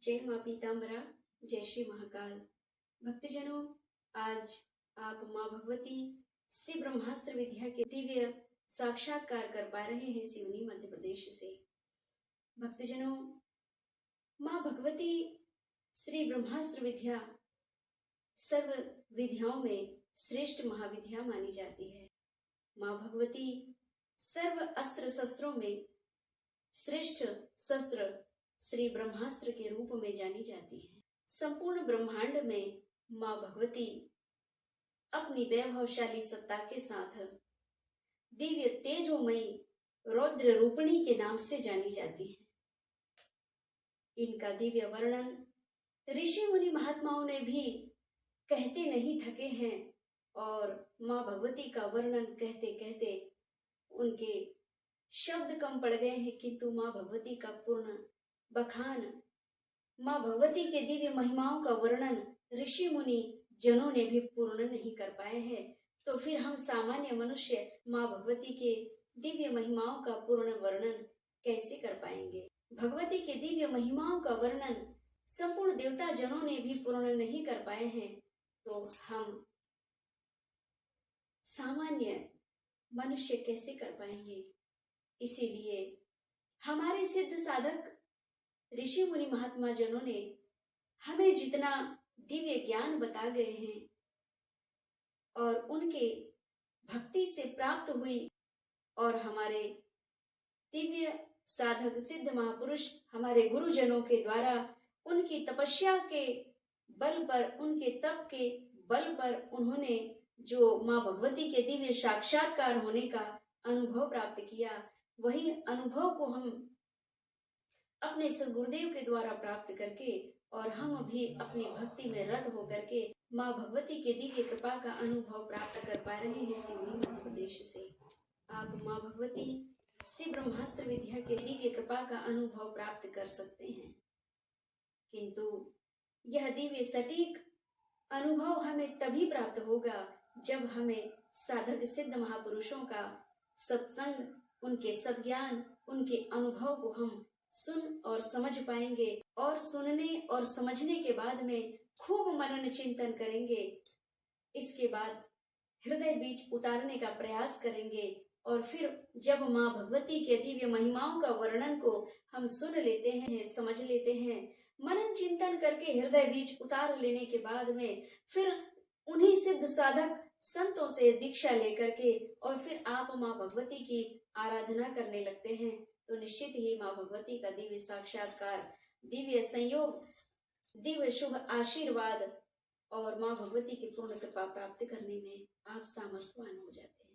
जय माँ पीताम्बरा, जय श्री महाकाल। भक्तजनों, आज आप माँ भगवती श्री ब्रह्मास्त्र विद्या के दिव्य साक्षात्कार कर पा रहे हैं सिवनी मध्य प्रदेश से। भक्तजनों, माँ भगवती श्री ब्रह्मास्त्र विद्या सर्व विद्याओं में श्रेष्ठ महाविद्या मानी जाती है। माँ भगवती सर्व अस्त्र शस्त्रों में श्रेष्ठ शस्त्र श्री ब्रह्मास्त्र के रूप में जानी जाती है। संपूर्ण ब्रह्मांड में माँ भगवती अपनी वैभवशाली सत्ता के साथ दिव्य तेजोमयी रौद्र रूपिणी के नाम से जानी जाती है। इनका दिव्य वर्णन ऋषि मुनि महात्माओं ने भी कहते नहीं थके हैं और माँ भगवती का वर्णन कहते कहते उनके शब्द कम पड़ गए हैं, किंतु माँ भगवती का पूर्ण बखान, माँ भगवती के दिव्य महिमाओं का वर्णन ऋषि मुनि जनों ने भी पूर्ण नहीं कर पाए हैं। तो फिर हम सामान्य मनुष्य माँ भगवती के दिव्य महिमाओं का पूर्ण वर्णन कैसे कर पाएंगे। भगवती के दिव्य महिमाओं का वर्णन संपूर्ण देवता जनों ने भी पूर्ण नहीं कर पाए हैं, तो हम सामान्य मनुष्य कैसे कर पाएंगे। इसीलिए हमारे सिद्ध साधक ऋषि मुनि महात्मा जनों ने हमें जितना दिव्य ज्ञान बता गए हैं और उनके भक्ति से प्राप्त हुई और हमारे दिव्य साधक सिद्ध महापुरुष हमारे गुरुजनों के द्वारा उनकी तपस्या के बल पर, उनके तप के बल पर उन्होंने जो माँ भगवती के दिव्य साक्षात्कार होने का अनुभव प्राप्त किया, वही अनुभव को हम अपने सदगुरुदेव के द्वारा प्राप्त करके और हम भी अपनी भक्ति में रत होकर के माँ भगवती के दिव्य कृपा का अनुभव प्राप्त कर पा रहे हैं सिवनी मध्य प्रदेश से। आप माँ भगवती श्री ब्रह्मास्त्र विद्या के दिव्य कृपा का अनुभव प्राप्त कर सकते हैं, किंतु यह दिव्य सटीक अनुभव हमें तभी प्राप्त होगा जब हमें साधक सिद्ध महापुरुषों का सत्संग, उनके सद्ज्ञान, उनके अनुभव को हम सुन और समझ पाएंगे और सुनने और समझने के बाद में खूब मनन चिंतन करेंगे। इसके बाद हृदय बीच उतारने का प्रयास करेंगे और फिर जब माँ भगवती के दिव्य महिमाओं का वर्णन को हम सुन लेते हैं, समझ लेते हैं, मनन चिंतन करके हृदय बीच उतार लेने के बाद में फिर उन्हीं सिद्ध साधक संतों से दीक्षा लेकर के और फिर आप माँ भगवती की आराधना करने लगते हैं, तो निश्चित ही माँ भगवती का दिव्य साक्षात्कार, दिव्य संयोग, दिव्य शुभ आशीर्वाद और माँ भगवती की पूर्ण कृपा प्राप्त करने में आप सामर्थ्यवान हो जाते हैं।